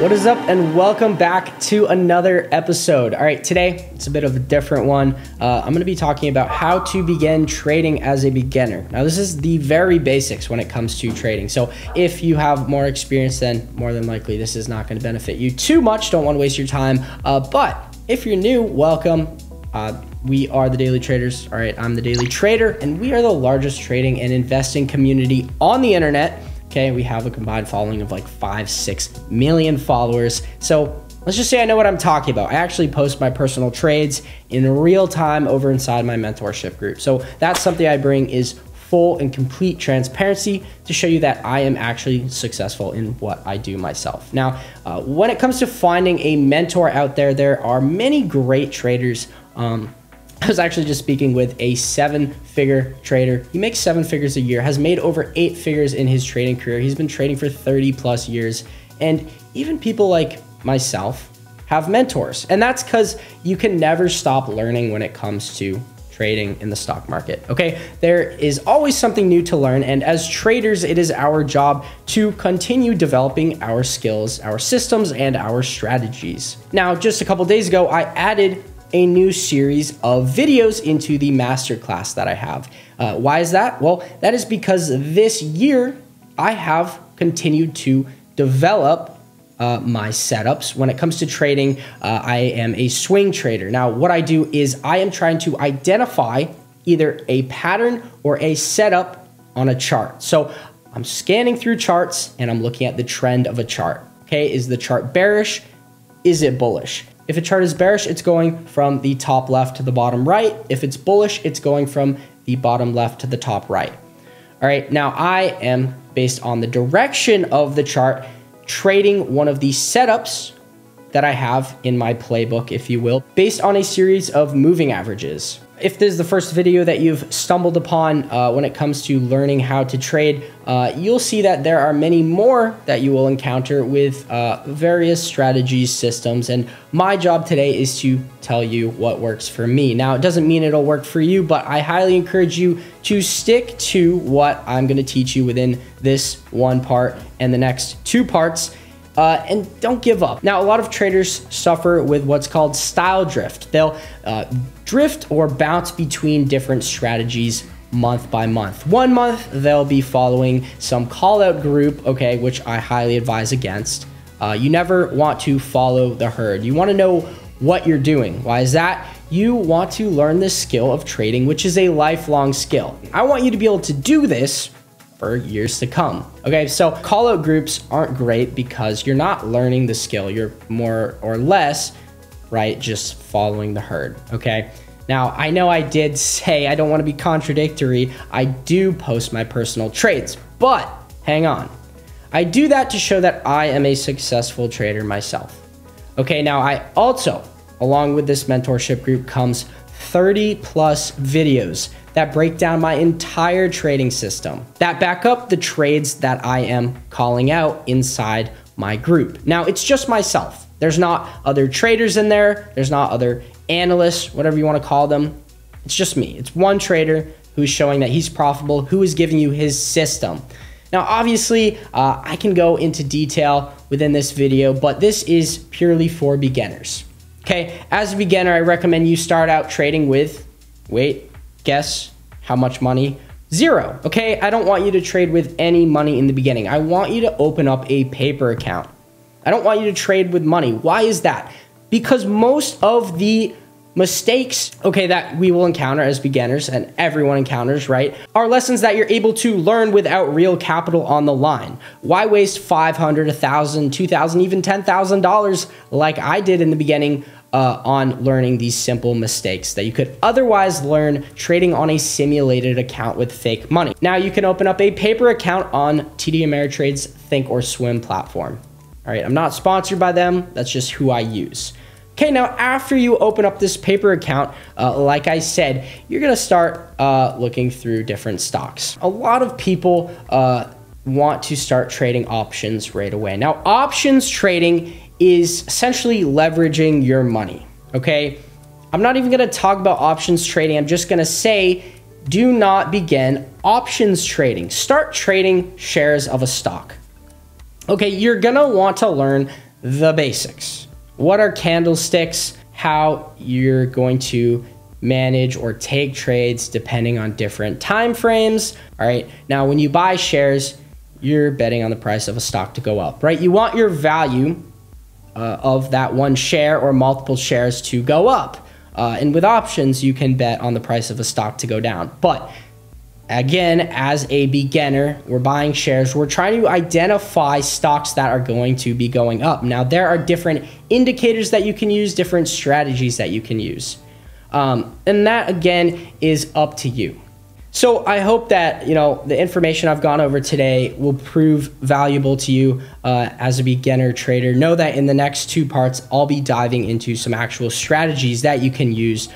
What is up, and welcome back to another episode. All right, today it's a bit of a different one. I'm going to be talking about how to begin trading as a beginner. Now, this is the very basics when it comes to trading. So if you have more experience, then more than likely this is not going to benefit you too much. Don't want to waste your time. But if you're new, welcome. We are the Daily Traders. All right, I'm the Daily Trader, and we are the largest trading and investing community on the internet. Okay, we have a combined following of like 5-6 million followers. So let's just say I know what I'm talking about. I actually post my personal trades in real time over inside my mentorship group. So that's something I bring is full and complete transparency to show you that I am actually successful in what I do myself. Now, when it comes to finding a mentor out there, there are many great traders. I was actually just speaking with a 7-figure trader. He makes 7 figures a year, has made over 8 figures in his trading career. He's been trading for 30 plus years. And even people like myself have mentors. And that's because you can never stop learning when it comes to trading in the stock market. Okay, there is always something new to learn. And as traders, it is our job to continue developing our skills, our systems, and our strategies. Now, just a couple days ago, I added a new series of videos into the masterclass that I have. Why is that? Well, that is because this year I have continued to develop my setups. When it comes to trading, I am a swing trader. Now, what I do is I am trying to identify either a pattern or a setup on a chart. So I'm scanning through charts and I'm looking at the trend of a chart. Okay, is the chart bearish? Is it bullish? If a chart is bearish, it's going from the top left to the bottom right. If it's bullish, it's going from the bottom left to the top right. All right, now I am, based on the direction of the chart, trading one of the setups that I have in my playbook, if you will, based on a series of moving averages. If this is the first video that you've stumbled upon when it comes to learning how to trade, you'll see that there are many more that you will encounter with various strategies, systems, and my job today is to tell you what works for me. Now, it doesn't mean it'll work for you, but I highly encourage you to stick to what I'm going to teach you within this one part and the next 2 parts. And don't give up. Now, a lot of traders suffer with what's called style drift. They'll drift or bounce between different strategies month by month. One month, they'll be following some call out group, okay, which I highly advise against. You never want to follow the herd. You want to know what you're doing. Why is that? You want to learn the skill of trading, which is a lifelong skill. I want you to be able to do this for years to come. Okay, so call out groups aren't great because you're not learning the skill. You're more or less, right, just following the herd. Okay, now I know I did say I don't want to be contradictory. I do post my personal trades, but hang on. I do that to show that I am a successful trader myself. Okay, now I also, along with this mentorship group, comes 30 plus videos that break down my entire trading system, that back up the trades that I am calling out inside my group. Now, it's just myself. There's not other traders in there. There's not other analysts, whatever you want to call them. It's just me. It's one trader who's showing that he's profitable, who is giving you his system. Now, obviously, I can go into detail within this video, but this is purely for beginners. Okay, as a beginner, I recommend you start out trading with, guess how much money? 0. Okay, I don't want you to trade with any money in the beginning. I want you to open up a paper account. I don't want you to trade with money. Why is that? Because most of the mistakes, okay, that we will encounter as beginners, and everyone encounters, right, are lessons that you're able to learn without real capital on the line. Why waste $500, $1,000, $2,000, even $10,000 like I did in the beginning on learning these simple mistakes that you could otherwise learn trading on a simulated account with fake money? Now, you can open up a paper account on TD Ameritrade's Think or Swim platform. All right, I'm not sponsored by them. That's just who I use. Okay, now after you open up this paper account, like I said, you're gonna start looking through different stocks. A lot of people want to start trading options right away. Now, options trading is essentially leveraging your money, okay? I'm not even gonna talk about options trading. I'm just gonna say, do not begin options trading. Start trading shares of a stock. Okay, you're gonna want to learn the basics. What are candlesticks? How you're going to manage or take trades depending on different time frames. All right. Now, when you buy shares, you're betting on the price of a stock to go up, right? You want your value of that one share or multiple shares to go up. And with options, you can bet on the price of a stock to go down. But again, as a beginner, we're buying shares. We're trying to identify stocks that are going to be going up. Now, there are different indicators that you can use, different strategies that you can use. And that, again, is up to you. So I hope that, the information I've gone over today will prove valuable to you as a beginner trader. Know that in the next 2 parts, I'll be diving into some actual strategies that you can use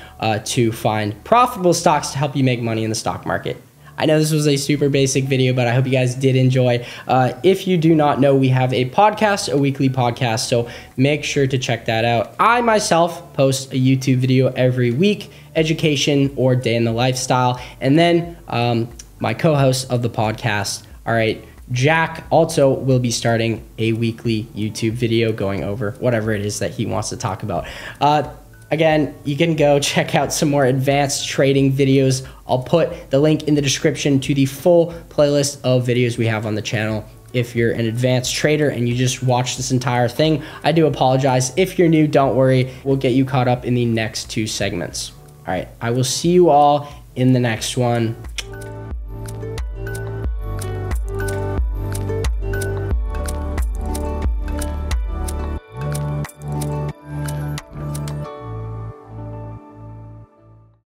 to find profitable stocks to help you make money in the stock market. I know this was a super basic video, but I hope you guys did enjoy. If you do not know, we have a podcast, a weekly podcast, so make sure to check that out. I myself post a YouTube video every week, education or day in the lifestyle. And then my co-host of the podcast, all right, Jack, also will be starting a weekly YouTube video going over whatever it is that he wants to talk about. Again, you can go check out some more advanced trading videos. I'll put the link in the description to the full playlist of videos we have on the channel. If you're an advanced trader and you just watch this entire thing, I do apologize. If you're new, don't worry. We'll get you caught up in the next 2 segments. All right, I will see you all in the next one.